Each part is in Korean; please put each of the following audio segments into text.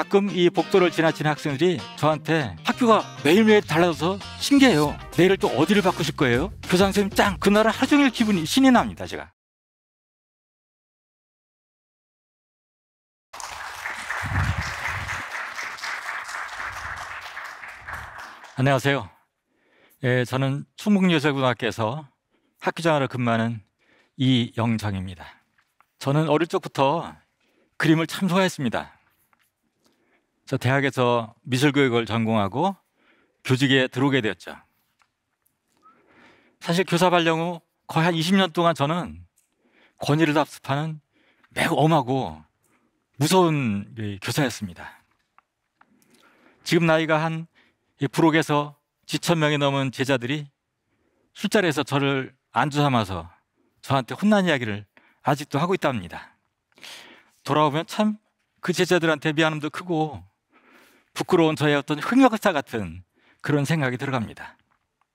가끔 이 복도를 지나치는 학생들이 저한테 학교가 매일매일 달라져서 신기해요. 내일을 또 어디를 바꾸실 거예요? 교장 선생님 짱! 그날은 하루 종일 기분이 신이 납니다. 제가. 안녕하세요. 저는 충북여자고등학교에서 학기장으로 근무하는 이영정입니다. 저는 어릴 적부터 그림을 참 좋아했습니다. 저 대학에서 미술교육을 전공하고 교직에 들어오게 되었죠. 사실 교사 발령 후 거의 한 20년 동안 저는 권위를 답습하는 매우 엄하고 무서운 교사였습니다. 지금 나이가 한 부록에서 2,000명이 넘은 제자들이 술자리에서 저를 안주 삼아서 저한테 혼난 이야기를 아직도 하고 있답니다. 돌아보면 참 그 제자들한테 미안함도 크고 부끄러운 저의 어떤 흑역사 같은 그런 생각이 들어갑니다.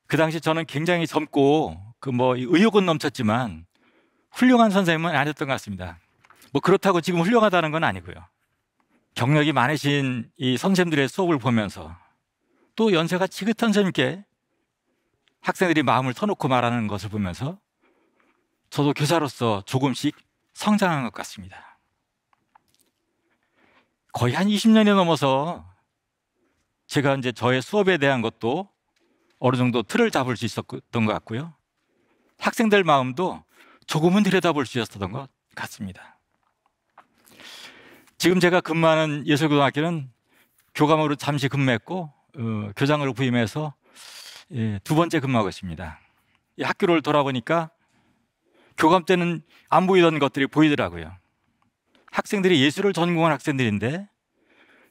그 당시 저는 굉장히 젊고 의욕은 넘쳤지만 훌륭한 선생님은 아니었던 것 같습니다. 그렇다고 지금 훌륭하다는 건 아니고요. 경력이 많으신 이 선생님들의 수업을 보면서 또 연세가 지긋한 선생님께 학생들이 마음을 터놓고 말하는 것을 보면서 저도 교사로서 조금씩 성장한 것 같습니다. 거의 한 20년이 넘어서 제가 이제 저의 수업에 대한 것도 어느 정도 틀을 잡을 수 있었던 것 같고요. 학생들 마음도 조금은 들여다볼 수 있었던 것 같습니다. 지금 제가 근무하는 예술고등학교는 교감으로 잠시 근무했고 교장으로 부임해서 두 번째 근무하고 있습니다. 이 학교를 돌아보니까 교감 때는 안 보이던 것들이 보이더라고요. 학생들이 예술을 전공한 학생들인데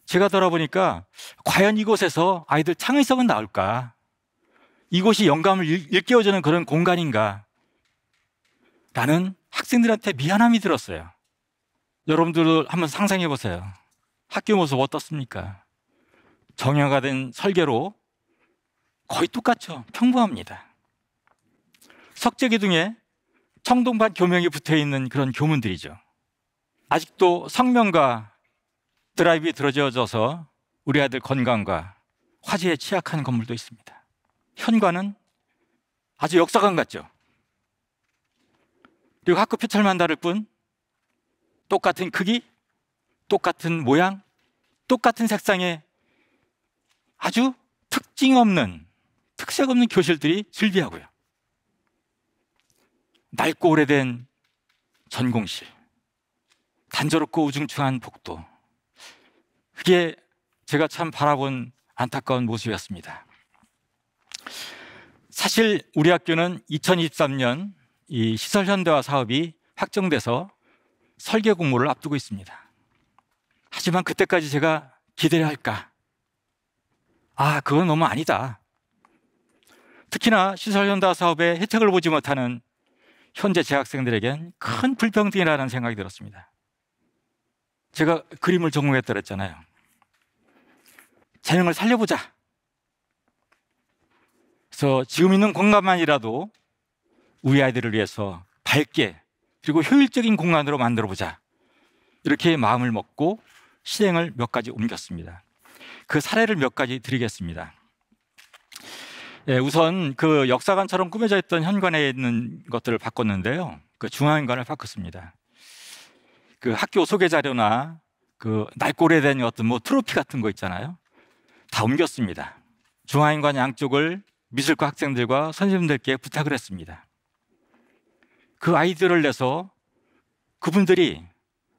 제가 돌아보니까 과연 이곳에서 아이들 창의성은 나올까? 이곳이 영감을 일깨워주는 그런 공간인가? 라는 학생들한테 미안함이 들었어요. 여러분들 한번 상상해 보세요. 학교 모습 어떻습니까? 정형화된 설계로 거의 똑같죠. 평범합니다. 석재기둥에 청동반 교명이 붙어있는 그런 교문들이죠. 아직도 성명과 드라이브에 들어져서 우리 아이들 건강과 화재에 취약한 건물도 있습니다. 현관은 아주 역사관 같죠. 그리고 학교 표철만 다를 뿐 똑같은 크기, 똑같은 모양, 똑같은 색상의 아주 특색 없는 교실들이 즐비하고요. 낡고 오래된 전공실, 단조롭고 우중충한 복도, 그게 제가 참 바라본 안타까운 모습이었습니다. 사실 우리 학교는 2023년 이 시설 현대화 사업이 확정돼서 설계 공모를 앞두고 있습니다. 하지만 그때까지 제가 기대를 할까? 그건 너무 아니다. 특히나 시설 현대화 사업의 혜택을 보지 못하는 현재 재학생들에겐 큰 불평등이라는 생각이 들었습니다. 제가 그림을 전공했다 그랬잖아요. 재능을 살려보자. 그래서 지금 있는 공간만이라도 우리 아이들을 위해서 밝게 그리고 효율적인 공간으로 만들어보자. 이렇게 마음을 먹고 실행을 몇 가지 옮겼습니다. 그 사례를 몇 가지 드리겠습니다. 우선 그 역사관처럼 꾸며져 있던 현관에 있는 것들을 바꿨는데요. 그 중앙현관을 바꿨습니다. 그 학교 소개 자료나 그 낡고 오래된 어떤 트로피 같은 거 있잖아요. 다 옮겼습니다. 중앙현관 양쪽을 미술과 학생들과 선생님들께 부탁을 했습니다. 그 아이디어를 내서 그분들이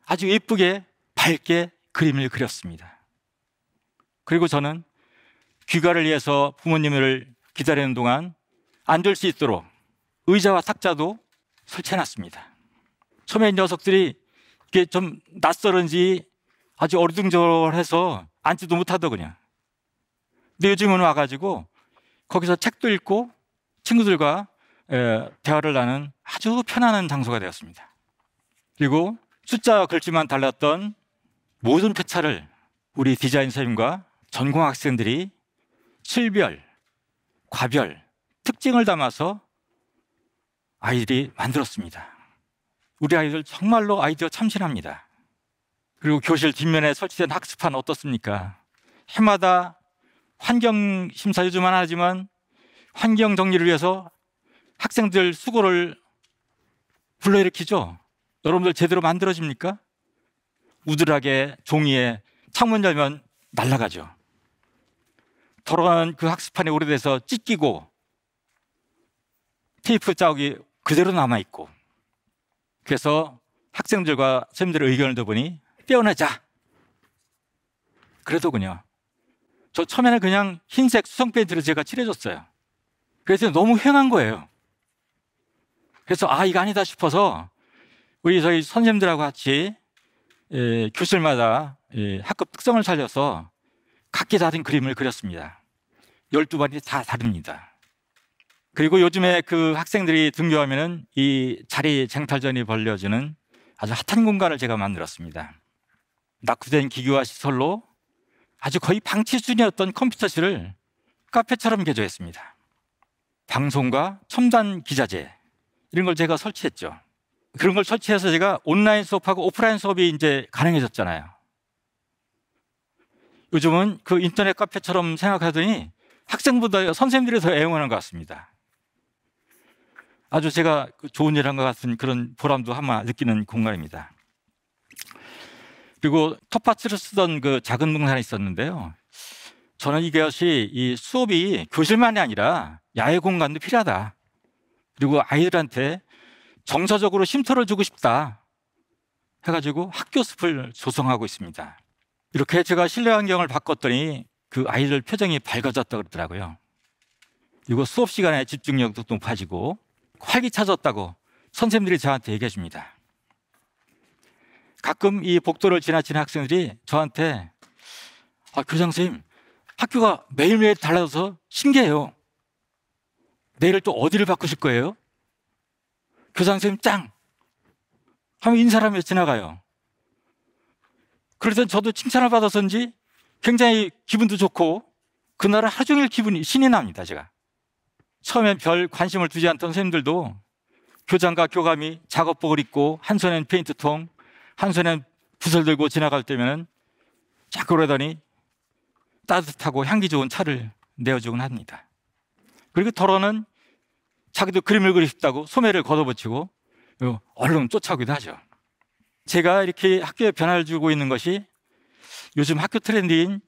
아주 예쁘게 밝게 그림을 그렸습니다. 그리고 저는 귀가를 위해서 부모님을 기다리는 동안 앉을 수 있도록 의자와 탁자도 설치해놨습니다. 처음에 이 녀석들이 이게 좀 낯설은지 아주 어리둥절해서 앉지도 못하더군요. 근데 요즘은 와가지고 거기서 책도 읽고 친구들과 대화를 나누는 아주 편안한 장소가 되었습니다. 그리고 숫자 글씨만 달랐던 모든 표차를 우리 디자인 선생님과 전공 학생들이 실별, 과별, 특징을 담아서 아이들이 만들었습니다. 우리 아이들 정말로 아이디어 참신합니다. 그리고 교실 뒷면에 설치된 학습판 어떻습니까? 해마다 환경 심사 요즘 안 하지만 환경 정리를 위해서 학생들 수고를 불러일으키죠. 여러분들 제대로 만들어집니까? 우드락에 종이에 창문 열면 날아가죠. 더러운 그 학습판이 오래돼서 찢기고 테이프 자국이 그대로 남아있고, 그래서 학생들과 선생님들의 의견을 들어보니 떼어내자. 그래도군요. 저 처음에는 그냥 흰색 수성 페인트를 제가 칠해줬어요. 그래서 너무 휑한 거예요. 그래서 이거 아니다 싶어서 우리 저희 선생님들하고 같이 교실마다 학급 특성을 살려서 각기 다른 그림을 그렸습니다. 12번이 다 다릅니다. 그리고 요즘에 그 학생들이 등교하면은 이 자리 쟁탈전이 벌려지는 아주 핫한 공간을 제가 만들었습니다. 낙후된 기교와 시설로 아주 거의 방치 수준이었던 컴퓨터실을 카페처럼 개조했습니다. 방송과 첨단 기자재 이런 걸 제가 설치했죠. 그런 걸 설치해서 제가 온라인 수업하고 오프라인 수업이 이제 가능해졌잖아요. 요즘은 그 인터넷 카페처럼 생각하더니 학생보다 선생님들이 더 애용하는 것 같습니다. 아주 제가 좋은 일 한 것 같은 그런 보람도 아마 느끼는 공간입니다. 그리고 텃밭을 쓰던 그 작은 동산이 있었는데요. 저는 이것이 이 수업이 교실만이 아니라 야외 공간도 필요하다. 그리고 아이들한테 정서적으로 쉼터를 주고 싶다 해가지고 학교 숲을 조성하고 있습니다. 이렇게 제가 실내 환경을 바꿨더니 그 아이들 표정이 밝아졌다 그러더라고요. 그리고 수업 시간에 집중력도 높아지고 활기차졌다고 선생님들이 저한테 얘기해 줍니다. 가끔 이 복도를 지나치는 학생들이 저한테 교장 선생님, 학교가 매일매일 달라져서 신기해요. 내일 또 어디를 바꾸실 거예요? 교장 선생님 짱! 하면 인사를 하며 지나가요. 그래서 저도 칭찬을 받아서인지 굉장히 기분도 좋고 그날은 하루 종일 신이 납니다, 제가. 처음엔 별 관심을 두지 않던 선생님들도 교장과 교감이 작업복을 입고 한 손엔 페인트통, 한 손엔 붓을 들고 지나갈 때면 자꾸 그러더니 따뜻하고 향기 좋은 차를 내어주곤 합니다. 그리고 더러는 자기도 그림을 그리고 싶다고 소매를 걷어붙이고 얼른 쫓아오기도 하죠. 제가 이렇게 학교에 변화를 주고 있는 것이 요즘 학교 트렌드인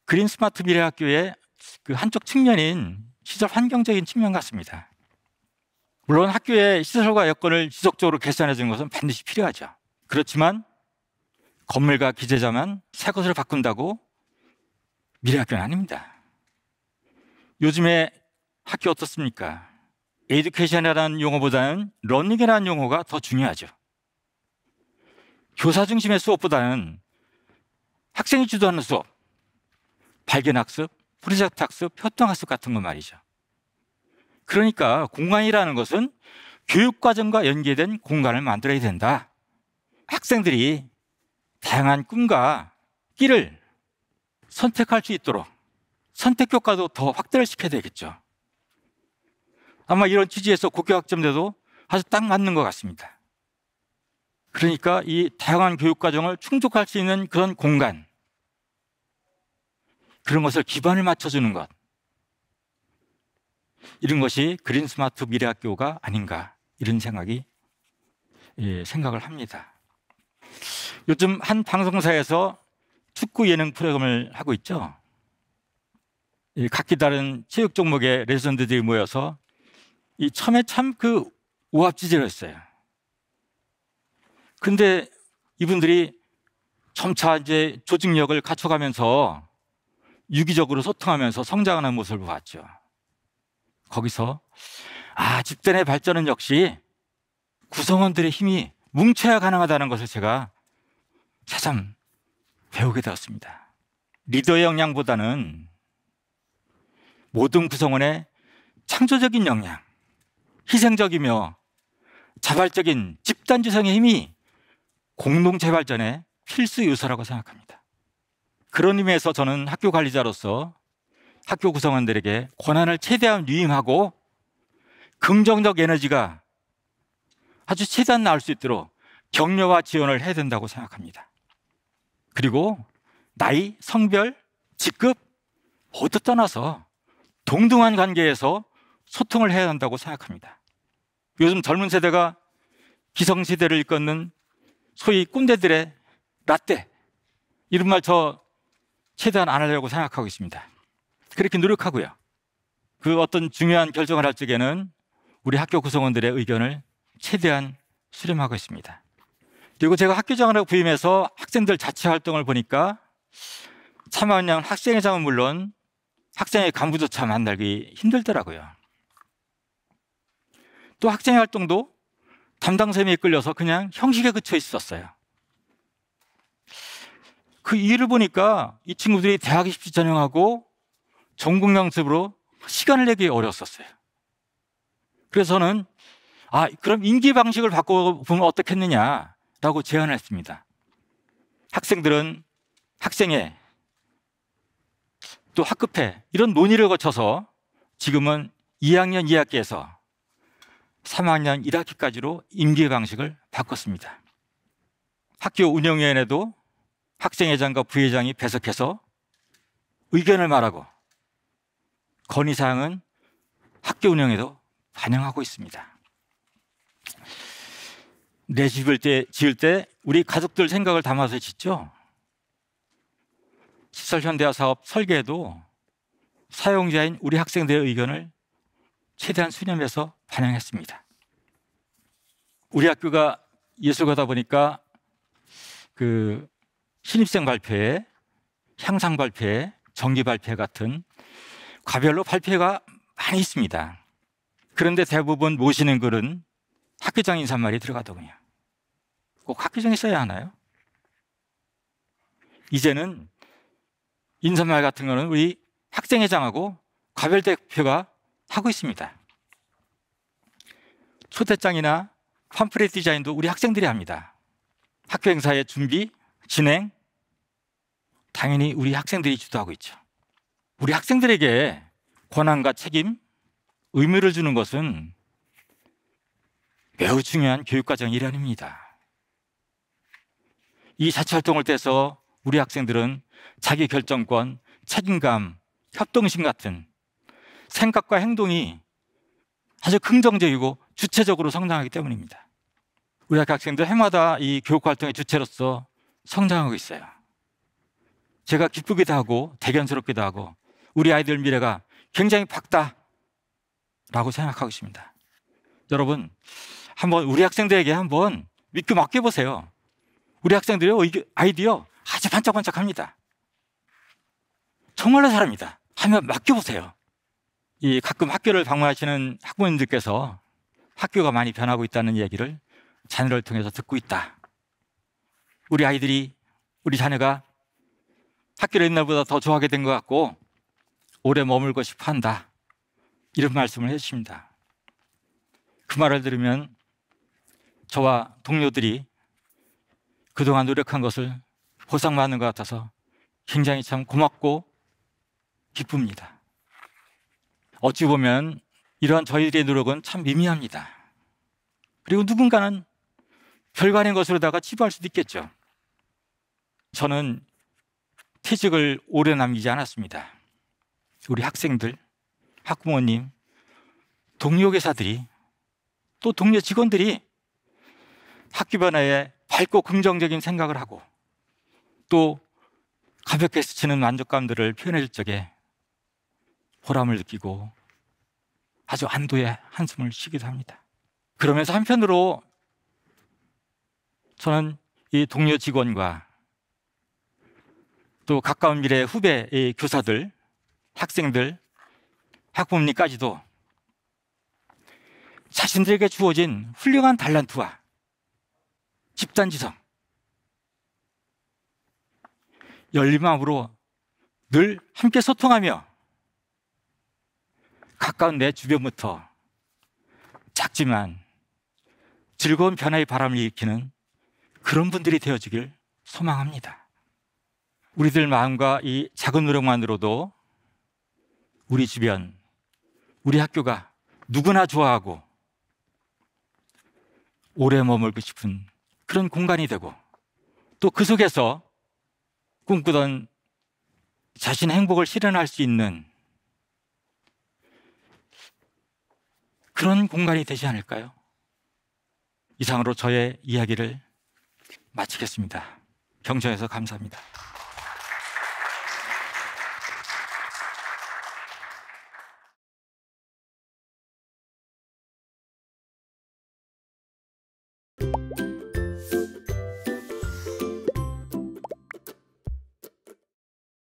그린 스마트 미래 학교의 그 한쪽 측면인 시설 환경적인 측면 같습니다. 물론 학교의 시설과 여건을 지속적으로 개선해 주는 것은 반드시 필요하죠. 그렇지만 건물과 기재자만 새 것을 바꾼다고 미래 학교는 아닙니다. 요즘에 학교 어떻습니까? 에듀케이션이라는 용어보다는 러닝이라는 용어가 더 중요하죠. 교사 중심의 수업보다는 학생이 주도하는 수업, 발견학습, 프로젝트 학습, 협동학습 같은 거 말이죠. 그러니까 공간이라는 것은 교육과정과 연계된 공간을 만들어야 된다. 학생들이 다양한 꿈과 길을 선택할 수 있도록 선택 효과도 더 확대를 시켜야 되겠죠. 아마 이런 취지에서 고교학점제도 아주 딱 맞는 것 같습니다. 그러니까 이 다양한 교육과정을 충족할 수 있는 그런 공간, 그런 것을 기반을 맞춰주는 것, 이런 것이 그린 스마트 미래학교가 아닌가, 이런 생각을 합니다. 요즘 한 방송사에서 축구 예능 프로그램을 하고 있죠. 각기 다른 체육 종목의 레전드들이 모여서 처음에 참 그 오합지졸을 했어요. 근데 이분들이 점차 이제 조직력을 갖춰가면서 유기적으로 소통하면서 성장하는 모습을 봤죠. 거기서 집단의 발전은 역시 구성원들의 힘이 뭉쳐야 가능하다는 것을 제가 새삼 배우게 되었습니다. 리더의 역량보다는 모든 구성원의 창조적인 역량, 희생적이며 자발적인 집단지성의 힘이 공동체 발전의 필수 요소라고 생각합니다. 그런 의미에서 저는 학교 관리자로서 학교 구성원들에게 권한을 최대한 유임하고 긍정적 에너지가 아주 최대한 나올 수 있도록 격려와 지원을 해야 된다고 생각합니다. 그리고 나이, 성별, 직급 모두 떠나서 동등한 관계에서 소통을 해야 한다고 생각합니다. 요즘 젊은 세대가 기성시대를 이끄는 소위 꼰대들의 라떼, 이런 말 저 최대한 안 하려고 생각하고 있습니다. 그렇게 노력하고요. 그 어떤 중요한 결정을 할 적에는 우리 학교 구성원들의 의견을 최대한 수렴하고 있습니다. 그리고 제가 학교장으로 부임해서 학생들 자치 활동을 보니까 참여한 학생회장은 물론 학생회 간부조차 만나기 힘들더라고요. 또 학생회 활동도 담당쌤이 이끌려서 그냥 형식에 그쳐 있었어요. 그 이유를 보니까 이 친구들이 대학 입시 전형하고 전공 연습으로 시간을 내기 어려웠었어요. 그래서 저는 그럼 임기 방식을 바꿔보면 어떻겠느냐라고 제안을 했습니다. 학생들은 학생회, 또 학급회 이런 논의를 거쳐서 지금은 2학년 2학기에서 3학년 1학기까지로 임기 방식을 바꿨습니다. 학교 운영위원회도 학생회장과 부회장이 배석해서 의견을 말하고 건의사항은 학교 운영에도 반영하고 있습니다. 내 집을 지을 때 우리 가족들 생각을 담아서 짓죠. 시설 현대화 사업 설계에도 사용자인 우리 학생들의 의견을 최대한 수렴해서 반영했습니다. 우리 학교가 예술가다 보니까 그 신입생 발표회, 향상 발표회, 정기 발표회 같은 과별로 발표회가 많이 있습니다. 그런데 대부분 모시는 글은 학교장 인사말이 들어가더군요. 꼭 학교장이 써야 하나요? 이제는 인사말 같은 거는 우리 학생회장하고 과별 대표가 하고 있습니다. 초대장이나 팜플렛 디자인도 우리 학생들이 합니다. 학교 행사의 준비, 진행, 당연히 우리 학생들이 주도하고 있죠. 우리 학생들에게 권한과 책임, 의무를 주는 것은 매우 중요한 교육과정 일환입니다. 이 자치활동을 통해서 우리 학생들은 자기 결정권, 책임감, 협동심 같은 생각과 행동이 아주 긍정적이고 주체적으로 성장하기 때문입니다. 우리 학생들 해마다 이 교육활동의 주체로서 성장하고 있어요. 제가 기쁘기도 하고 대견스럽기도 하고 우리 아이들 미래가 굉장히 밝다라고 생각하고 있습니다. 여러분, 한번 우리 학생들에게 한번 믿고 맡겨보세요. 우리 학생들의 아이디어 아주 반짝반짝합니다. 정말로 잘합니다. 하면 맡겨보세요. 이 가끔 학교를 방문하시는 학부모님들께서 학교가 많이 변하고 있다는 얘기를 자녀를 통해서 듣고 있다. 우리 아이들이, 우리 자녀가 학교를 옛날보다 더 좋아하게 된 것 같고 오래 머물고 싶어 한다. 이런 말씀을 해주십니다. 그 말을 들으면 저와 동료들이 그동안 노력한 것을 보상받는 것 같아서 굉장히 참 고맙고 기쁩니다. 어찌 보면 이러한 저희들의 노력은 참 미미합니다. 그리고 누군가는 별거 아닌 것으로다가 치부할 수도 있겠죠. 저는 퇴직을 오래 남기지 않았습니다. 우리 학생들, 학부모님, 동료 교사들이 또 동료 직원들이 학교 변화에 밝고 긍정적인 생각을 하고 또 가볍게 스치는 만족감들을 표현해 줄 적에 보람을 느끼고 아주 안도의 한숨을 쉬기도 합니다. 그러면서 한편으로 저는 이 동료 직원과 또 가까운 미래의 후배의 교사들, 학생들, 학부모님까지도 자신들에게 주어진 훌륭한 달란트와 집단지성, 열린 마음으로 늘 함께 소통하며 가까운 내 주변부터 작지만 즐거운 변화의 바람을 일으키는 그런 분들이 되어주길 소망합니다. 우리들 마음과 이 작은 노력만으로도 우리 주변, 우리 학교가 누구나 좋아하고 오래 머물고 싶은 그런 공간이 되고 또 그 속에서 꿈꾸던 자신의 행복을 실현할 수 있는 그런 공간이 되지 않을까요? 이상으로 저의 이야기를 마치겠습니다. 경청해서 감사합니다.